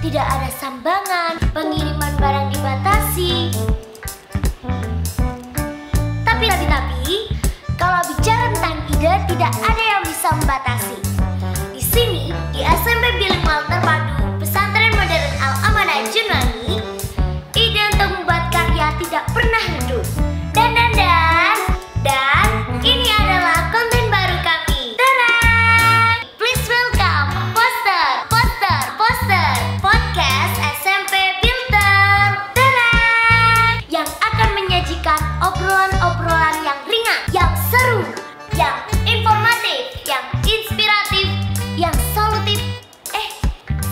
tidak ada sambangan, pengiriman barang dibatasi. Tapi, kalau bicara tentang ide, tidak ada yang bisa membatasi. Di sini, di SMP Bilingual Terpadu Pesantren Modern Al-Amanah Junwangi, ide untuk membuat karya tidak pernah redup. Dan ini adalah konten baru kami. Tadang! Please welcome poster podcast SMP Filter. Tadang! Yang akan menyajikan obrolan-obrolan yang ringan, yang seru, yang informatif, yang inspiratif, yang solutif.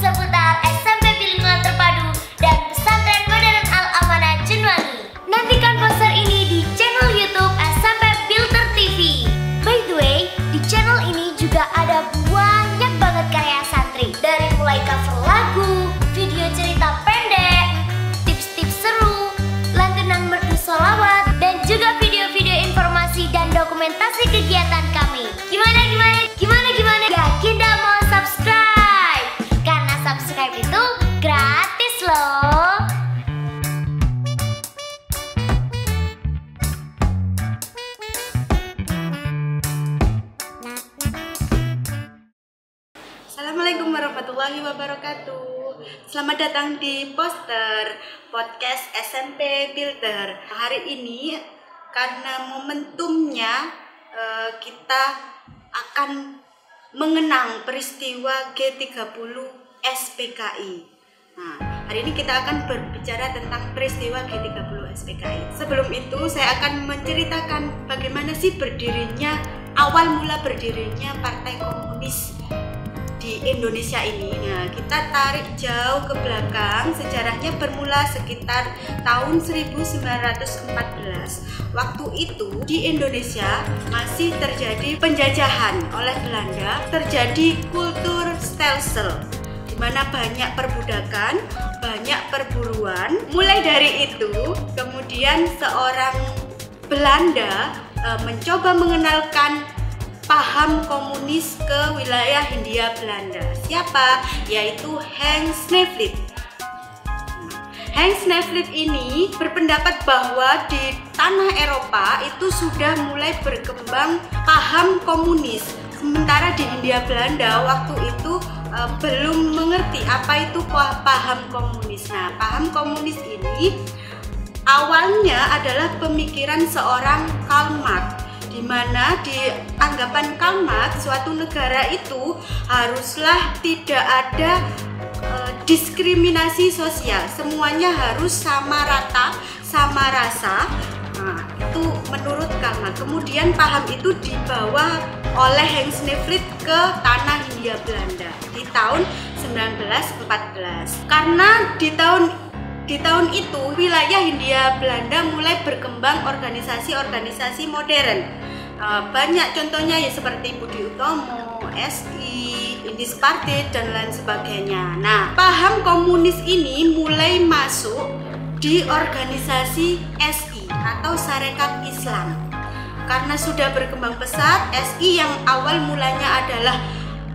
Seputar SMP Bilingual Terpadu dan Pesantren Modern Al-Amanah Junwangi. Nantikan poster ini di channel YouTube SMP Filter TV. By the way, di channel ini juga ada banyak banget karya santri. Dari mulai cover lagu, video cerita pendek, tips-tips seru, lantunan merdu sholawat, dan juga video-video informasi dan dokumentasi kegiatan kami. Gimana? Yakin mau subscribe? Karena subscribe itu gratis loh. Assalamualaikum warahmatullahi wabarakatuh. Selamat datang di poster podcast SMP Filter. Hari ini karena momentumnya kita akan mengenang peristiwa G30 SPKI. Nah, hari ini kita akan berbicara tentang peristiwa G30 SPKI. Sebelum itu saya akan menceritakan bagaimana sih awal mula berdirinya Partai Komunis di Indonesia ini. Nah, kita tarik jauh ke belakang, sejarahnya bermula sekitar tahun 1914. Waktu itu di Indonesia masih terjadi penjajahan oleh Belanda, terjadi kultur stelsel, di mana banyak perbudakan, banyak perburuan. Mulai dari itu, kemudian seorang Belanda mencoba mengenalkan paham komunis ke wilayah Hindia Belanda. Siapa? Yaitu Hans Nevlin. Hans Nevlin ini berpendapat bahwa di tanah Eropa itu sudah mulai berkembang paham komunis. Sementara di Hindia Belanda waktu itu belum mengerti apa itu paham komunis. Nah, paham komunis ini awalnya adalah pemikiran seorang Karl Marx, di mana di anggapan Karl Marx suatu negara itu haruslah tidak ada diskriminasi sosial, semuanya harus sama rata, sama rasa. Nah, itu menurut Karl Marx. Kemudian paham itu dibawa oleh Hans Nevlin ke tanah Hindia Belanda di tahun 1914. Karena di tahun itu wilayah Hindia Belanda mulai berkembang organisasi-organisasi modern. Banyak contohnya ya seperti Budi Utomo, SI, Indis Partit, dan lain sebagainya. Nah, paham komunis ini mulai masuk di organisasi SI atau Sarekat Islam. Karena sudah berkembang pesat, SI yang awal mulanya adalah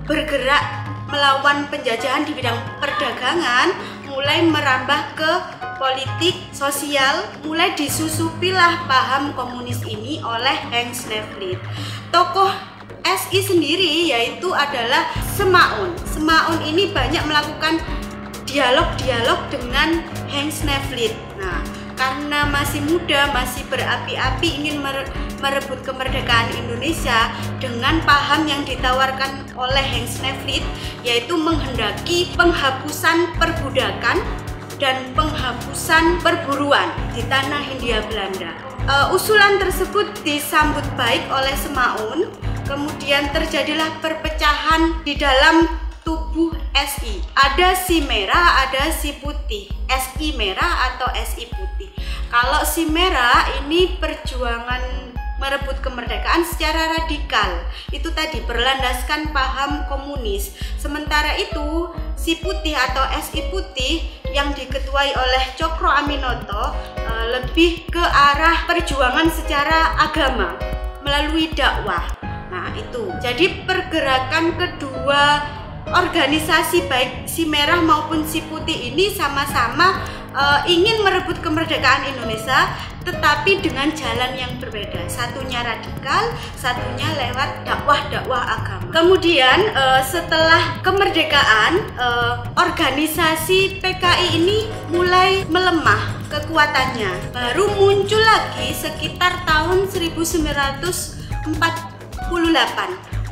bergerak melawan penjajahan di bidang perdagangan, mulai merambah ke politik, sosial, mulai disusupilah paham komunis ini oleh Hans Nevlin. Tokoh SI sendiri yaitu adalah Semaun. Semaun ini banyak melakukan dialog-dialog dengan Hans Nevlin. Nah, karena masih muda, masih berapi-api ingin merebut kemerdekaan Indonesia dengan paham yang ditawarkan oleh Hans Nevlin, yaitu menghendaki penghapusan perbudakan dan penghapusan perburuan di tanah Hindia Belanda. Usulan tersebut disambut baik oleh Semaun. Kemudian terjadilah perpecahan di dalam tubuh SI. Ada si merah, ada si putih. SI merah atau SI putih. Kalau si merah ini perjuangan merebut kemerdekaan secara radikal. Itu tadi berlandaskan paham komunis. Sementara itu si putih atau SI putih yang diketuai oleh Cokro Aminoto lebih ke arah perjuangan secara agama melalui dakwah. Nah, itu. Jadi pergerakan kedua organisasi baik si merah maupun si putih ini sama-sama ingin merebut kemerdekaan Indonesia, tetapi dengan jalan yang berbeda. Satunya radikal, satunya lewat dakwah-dakwah agama. Kemudian setelah kemerdekaan, organisasi PKI ini mulai melemah kekuatannya. Baru muncul lagi sekitar tahun 1948.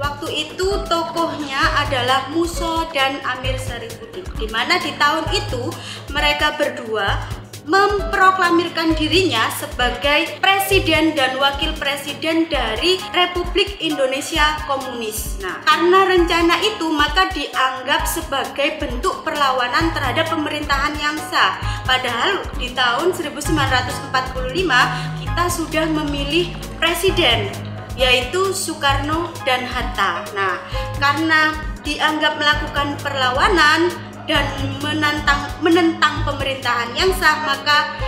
Waktu itu tokohnya adalah Musso dan Amir Syarifuddin, di mana di tahun itu mereka berdua memproklamirkan dirinya sebagai presiden dan wakil presiden dari Republik Indonesia Komunis. Nah, karena rencana itu maka dianggap sebagai bentuk perlawanan terhadap pemerintahan yang sah. Padahal di tahun 1945 kita sudah memilih presiden, yaitu Soekarno dan Hatta. Nah, karena dianggap melakukan perlawanan dan menentang pemerintahan yang sah, maka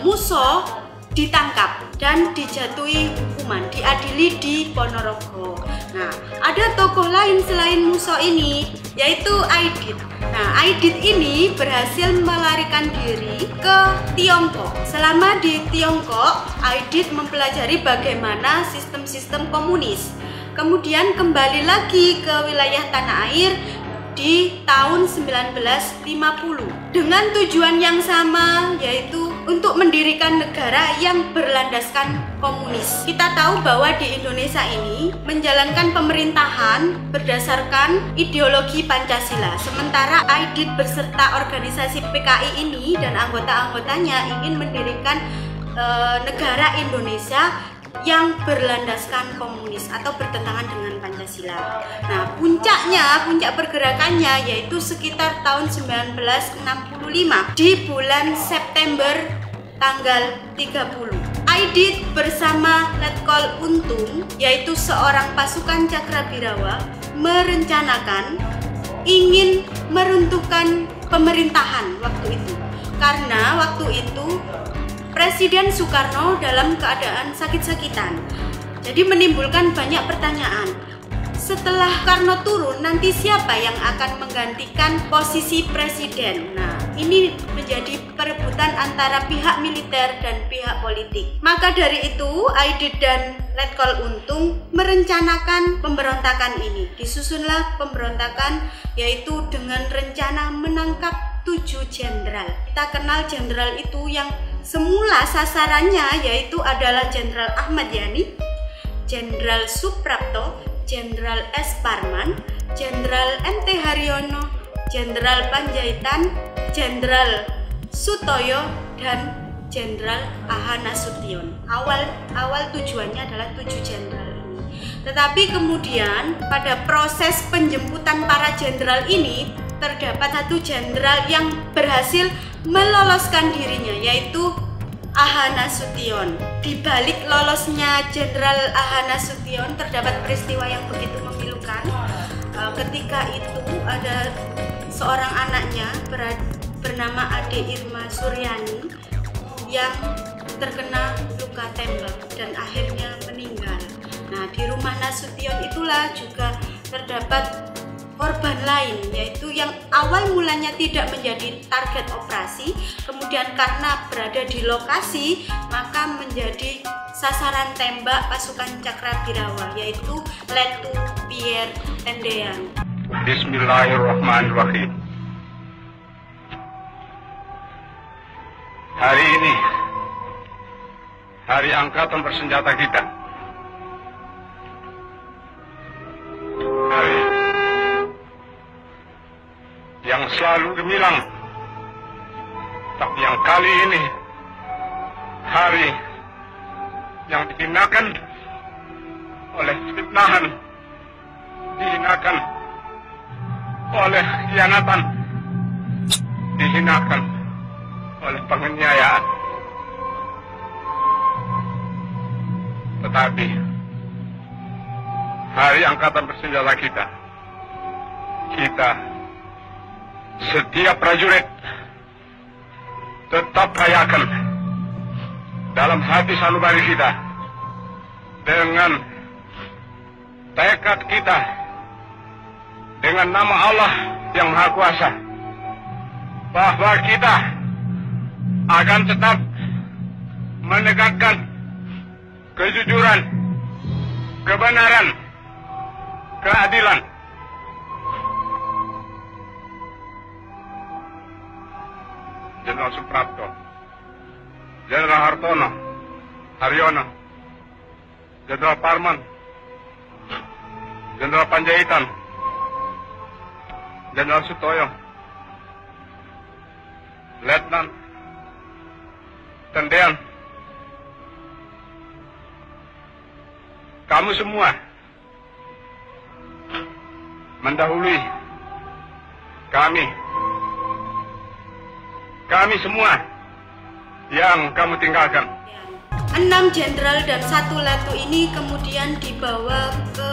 Musso ditangkap dan dijatuhi hukuman, diadili di Ponorogo. Nah, ada tokoh lain selain Musso ini, yaitu Aidit. Nah, Aidit ini berhasil melarikan diri ke Tiongkok. Selama di Tiongkok, Aidit mempelajari bagaimana sistem-sistem komunis. Kemudian kembali lagi ke wilayah tanah air di tahun 1950 dengan tujuan yang sama, yaitu untuk mendirikan negara yang berlandaskan komunis. Kita tahu bahwa di Indonesia ini menjalankan pemerintahan berdasarkan ideologi Pancasila, sementara Aidit beserta organisasi PKI ini dan anggota-anggotanya ingin mendirikan negara Indonesia yang berlandaskan komunis atau bertentangan dengan Pancasila. Nah, puncak pergerakannya yaitu sekitar tahun 1965 di bulan September tanggal 30. Aidit bersama Letkol Untung, yaitu seorang pasukan Cakrabirawa, merencanakan ingin meruntuhkan pemerintahan waktu itu. Karena waktu itu Presiden Soekarno dalam keadaan sakit-sakitan. Jadi menimbulkan banyak pertanyaan. Setelah Soekarno turun, nanti siapa yang akan menggantikan posisi presiden? Nah, ini menjadi perebutan antara pihak militer dan pihak politik. Maka dari itu, Aidit dan Letkol Untung merencanakan pemberontakan ini. Disusunlah pemberontakan, yaitu dengan rencana menangkap 7 jenderal. Kita kenal jenderal itu yang semula sasarannya yaitu adalah Jenderal Ahmad Yani, Jenderal Suprapto, Jenderal S. Parman, Jenderal M.T. Haryono, Jenderal Panjaitan, Jenderal Sutoyo, dan Jenderal A.H. Nasution. Awal tujuannya adalah 7 jenderal ini. Tetapi kemudian pada proses penjemputan para jenderal ini terdapat 1 jenderal yang berhasil meloloskan dirinya, yaitu A.H. Nasution. Di balik lolosnya Jenderal A.H. Nasution terdapat peristiwa yang begitu memilukan. Ketika itu ada seorang anaknya bernama Ade Irma Suryani yang terkena luka tembak dan akhirnya meninggal. Nah, di rumah Nasution itulah juga terdapat korban lain, yaitu yang awal mulanya tidak menjadi target operasi, kemudian karena berada di lokasi maka menjadi sasaran tembak pasukan Cakrabirawa, yaitu Letu Pierre Tendean. Bismillahirrahmanirrahim. Hari ini hari angkatan bersenjata kita. Hari yang selalu gemilang, tapi yang kali ini hari yang dihinakan oleh fitnahan, dihinakan oleh khianatan, dihinakan oleh penganiayaan. Tetapi hari angkatan bersenjata kita setiap prajurit tetap rayakan dalam hati sanubari kita dengan tekad kita, dengan nama Allah yang Maha Kuasa bahwa kita akan tetap menegakkan kejujuran, kebenaran, keadilan. Jenderal Suprapto, Jenderal Hartono, Haryono, Jenderal Parman, Jenderal Panjaitan, Jenderal Sutoyo, Letnan, Tendean, kamu semua mendahului kami semua yang kamu tinggalkan. 6 jenderal dan 1 letu ini kemudian dibawa ke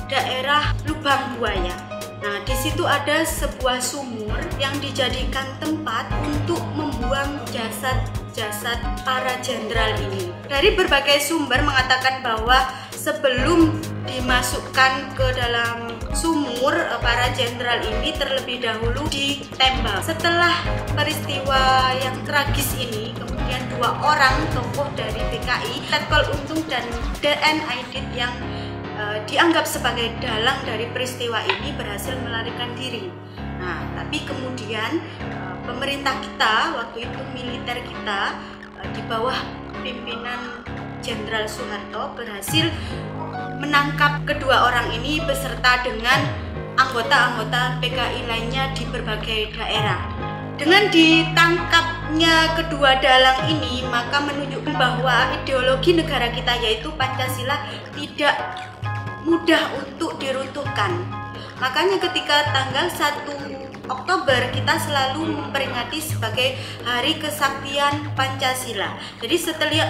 daerah Lubang Buaya. Nah, di situ ada sebuah sumur yang dijadikan tempat untuk membuang jasad-jasad para jenderal ini. Dari berbagai sumber mengatakan bahwa sebelum dimasukkan ke dalam sumur, para jenderal ini terlebih dahulu ditembak. Setelah peristiwa yang tragis ini, kemudian 2 orang tokoh dari PKI, Letkol Untung dan DN Aidit yang dianggap sebagai dalang dari peristiwa ini berhasil melarikan diri. Nah, tapi kemudian pemerintah kita, waktu itu militer kita di bawah pimpinan Jenderal Soeharto berhasil menangkap kedua orang ini beserta dengan anggota-anggota PKI lainnya di berbagai daerah. Dengan ditangkapnya kedua dalang ini, maka menunjukkan bahwa ideologi negara kita yaitu Pancasila tidak mudah untuk diruntuhkan. Makanya ketika tanggal 1 Oktober kita selalu memperingati sebagai Hari Kesaktian Pancasila. Jadi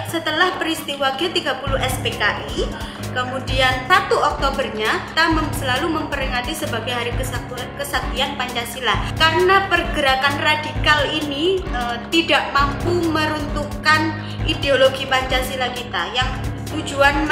setelah peristiwa G30 SPKI, kemudian 1 Oktobernya kita selalu memperingati sebagai Hari Kesaktian Pancasila. Karena pergerakan radikal ini tidak mampu meruntuhkan ideologi Pancasila kita. Yang tujuan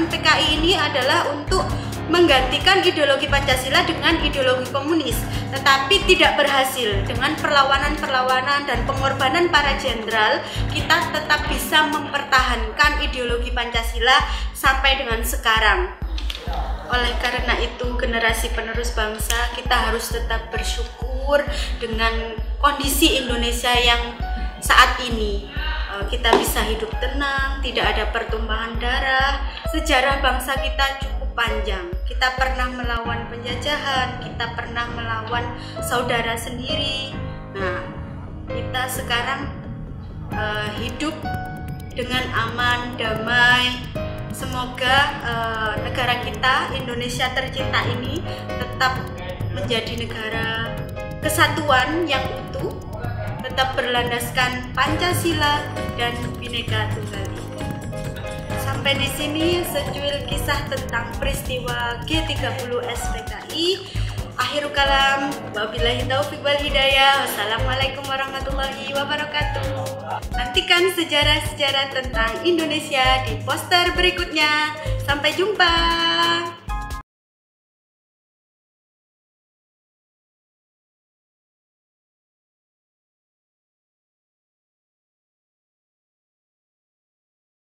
PKI ini adalah untuk menggantikan ideologi Pancasila dengan ideologi komunis, tetapi tidak berhasil. Dengan perlawanan dan pengorbanan para jenderal, kita tetap bisa mempertahankan ideologi Pancasila sampai dengan sekarang. Oleh karena itu, generasi penerus bangsa kita harus tetap bersyukur dengan kondisi Indonesia yang saat ini. Kita bisa hidup tenang, tidak ada pertumpahan darah. Sejarah bangsa kita cukup panjang. Kita pernah melawan penjajahan, kita pernah melawan saudara sendiri. Nah, kita sekarang hidup dengan aman, damai. Semoga negara kita, Indonesia tercinta ini tetap menjadi negara kesatuan yang utuh, tetap berlandaskan Pancasila dan Bhinneka Tunggal Ika. Sampai di sini secuil kisah tentang peristiwa G30 SPKI. Akhirul kalam, wabillahi taufiq wal hidayah. Wassalamualaikum warahmatullahi wabarakatuh. Nantikan sejarah-sejarah tentang Indonesia di poster berikutnya. Sampai jumpa.